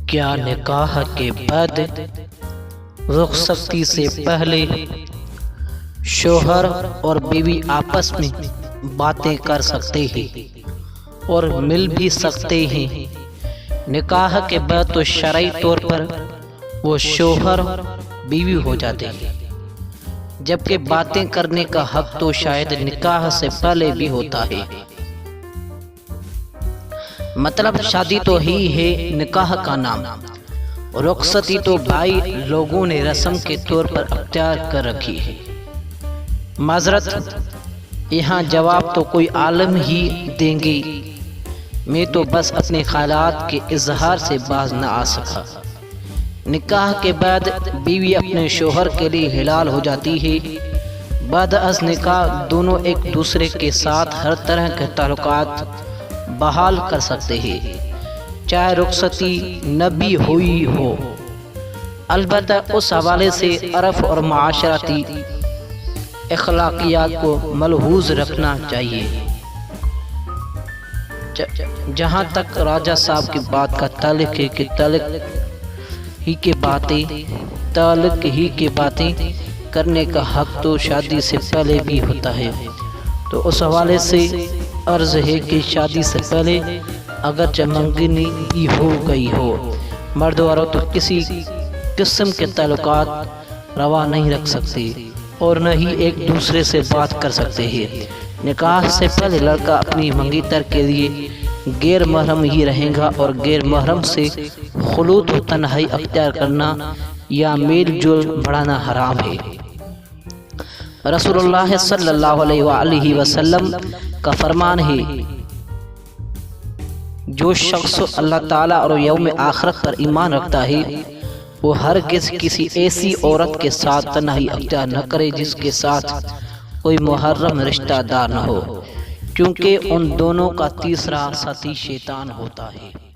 کیا نکاح کے بعد رخصتی سے پہلے شوہر اور بیوی آپس میں باتیں کر سکتے ہیں اور مل بھی سکتے ہیں؟ نکاح کے بعد تو شرعی طور پر وہ شوہر بیوی ہو جاتے ہیں، جبکہ باتیں کرنے کا حق تو شاید نکاح سے پہلے بھی ہوتا ہے۔ مطلب شادی تو ہی ہے نکاح کا نام، رخصتی تو بھائی لوگوں نے رسم کے طور پر اختیار کر رکھی ہے۔ معذرت، یہاں جواب تو کوئی عالم ہی دیں گے، میں تو بس اپنے خیالات کے اظہار سے باز نہ آ سکا۔ نکاح کے بعد بیوی اپنے شوہر کے لیے حلال ہو جاتی ہے۔ بعد از نکاح دونوں ایک دوسرے کے ساتھ ہر طرح کے تعلقات بحال کر سکتے ہیں، چاہے رخصتی نہ بھی ہوئی ہو۔ البتہ اس حوالے سے عرف اور معاشرتی اخلاقیات کو ملحوظ رکھنا چاہیے۔ جہاں تک راجہ صاحب کی بات کا تعلق ہے کہ تعلق ہی کی باتیں کرنے کا حق تو شادی سے پہلے بھی ہوتا ہے، تو اس حوالے سے عرض ہے کہ شادی سے پہلے اگرچہ منگنی بھی ہو گئی ہو، مرد و عورت کسی قسم کے تعلقات روا نہیں رکھ سکتے اور نہ ہی ایک دوسرے سے بات کر سکتے ہیں۔ نکاح سے پہلے لڑکا اپنی منگیتر کے لیے غیر محرم ہی رہے گا، اور غیر محرم سے خلوت و تنہائی اختیار کرنا یا میل جول بڑھانا حرام ہے۔ رسول اللہ صلی اللہ علیہ وآلہ وسلم کا فرمان ہے، جو شخص اللہ تعالیٰ اور یوم آخرت پر ایمان رکھتا ہے وہ ہرگز کسی ایسی عورت کے ساتھ تنہائی اختیار نہ کرے جس کے ساتھ کوئی محرم رشتہ دار نہ ہو، کیونکہ ان دونوں کا تیسرا ساتھی شیطان ہوتا ہے۔